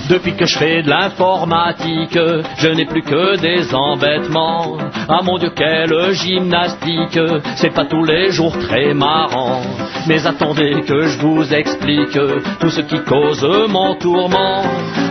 Depuis que je fais de l'informatique, je n'ai plus que des embêtements. Ah mon Dieu, quelle gymnastique, c'est pas tous les jours très marrant. Mais attendez que je vous explique tout ce qui cause mon tourment.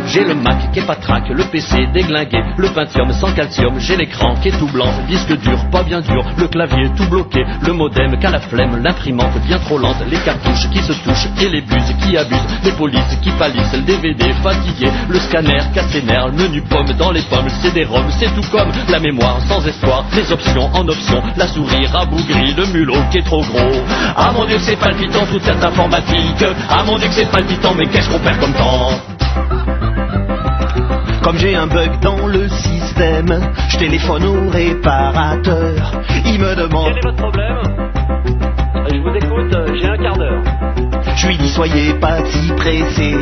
J'ai le Mac qui est patraque, le PC déglingué, le Pentium sans calcium, j'ai l'écran qui est tout blanc, le disque dur pas bien dur, le clavier tout bloqué, le modem qu'à la flemme, l'imprimante bien trop lente, les cartouches qui se touchent et les buses qui abusent, les polices qui pâlissent, le DVD fatigué, le scanner caténaire, le menu pomme dans les pommes, le CD-ROM, c'est tout comme la mémoire sans espoir, les options en option, la souris rabougrie, le mulot qui est trop gros. Ah mon Dieu que c'est palpitant toute cette informatique, ah mon Dieu que c'est palpitant mais qu'est-ce qu'on perd comme temps. Comme j'ai un bug dans le système, je téléphone au réparateur. Il me demande: quel est votre problème? Je vous écoute, j'ai un quart d'heure. Je lui dis: soyez pas si pressés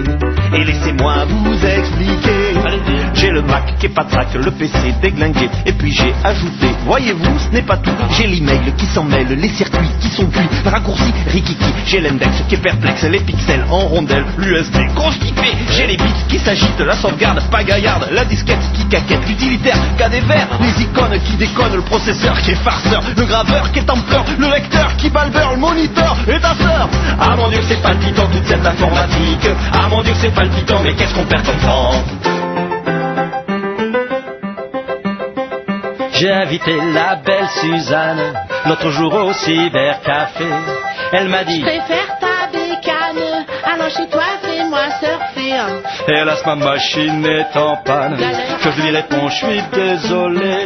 et laissez-moi vous expliquer. Allez-y. J'ai le Mac qui est patraque, le PC déglingué, et puis j'ai ajouté, voyez-vous, ce n'est pas tout. J'ai l'email qui s'en mêle, les circuits qui sont cuits, raccourcis, rikiki. J'ai l'index qui est perplexe, les pixels en rondelle, l'USB constipé. J'ai les bits qui s'agitent, la sauvegarde pas gaillarde, la disquette qui caquette, l'utilitaire qu'a des verres, les icônes qui déconnent, le processeur qui est farceur, le graveur qui est en pleurs, le lecteur qui balbeur, le moniteur et ta sœur. Ah mon Dieu que c'est palpitant toute cette informatique, ah mon Dieu que c'est palpitant mais qu'est-ce qu'on perd comme temps. J'ai invité la belle Suzanne l'autre jour au cybercafé. Elle m'a dit: je préfère ta bécane, allons chez toi, fais-moi surfer. hélas ma machine est en panne. Je lui réponds: je suis désolé.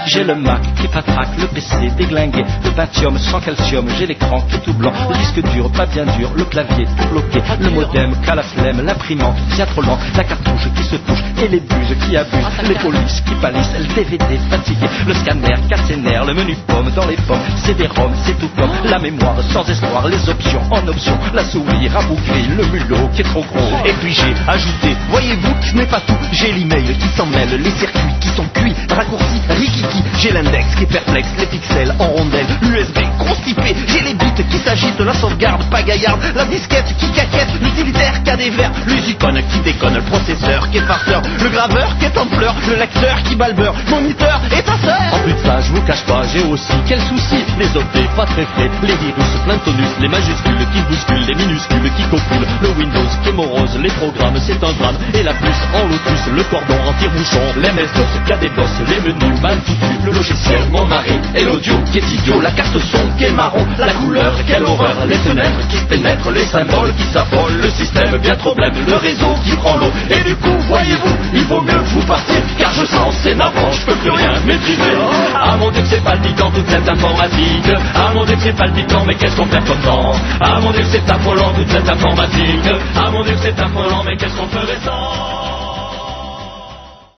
J'ai le Mac qui patraque, le PC déglingué, le Pentium sans calcium, j'ai l'écran qui est tout blanc, le disque dur pas bien dur, le clavier tout bloqué, le modem qu'à la flemme, l'imprimante bien trop lent, la cartouche qui se touche et les buses qui abusent, les polices qui pâlissent, le DVD fatigué, le scanner caténaire, le menu pomme dans les pommes, CD-ROM c'est tout comme la mémoire sans espoir, les options en option, la souris rabougrie, le mulot qui est trop gros. Et puis j'ai ajouté, voyez-vous, ce n'est pas tout. J'ai l'email qui s'en mêle, les circuits qui sont cuits, raccourcis, rikiki. J'ai l'index qui est perplexe, les pixels en rondelle, l'USB constipé. J'ai les bits qui s'agitent, la sauvegarde pas gaillarde, la disquette qui caquette, l'utilitaire qui a des verres, les icônes qui déconnent, le processeur qui est farceur, le graveur qui est en pleurs, le lecteur qui balbeur, moniteur et ta sœur. En plus de ça, je vous cache pas, j'ai aussi quel souci. Les OP pas très frais, les virus plein de tonus, les majuscules qui bousculent, les minuscules qui copulent, le Windows qui est morose, les programmes c'est un drame, et la puce en lotus, le cordon en tire-bouchon, les MS-DOS qui a des bosses, les menus mal foutus, le logiciel mon mari, et l'audio qui est idiot, la carte son qui est marron, la couleur quelle horreur, les fenêtres qui pénètrent, les symboles qui s'affolent, le système bien trop blême, le réseau qui prend l'eau, et du coup voyez-vous, il vaut mieux que vous partiez, car je sens c'est navrant, je peux plus rien maîtriser. Ah mon Dieu que c'est palpitant toute cette informatique, ah mon Dieu que c'est palpitant mais qu'est-ce qu'on perd comme temps. Ah mon Dieu que c'est affolant toute cette informatique, ah mon Dieu que c'est affolant mais qu'est-ce qu'on ferait sans.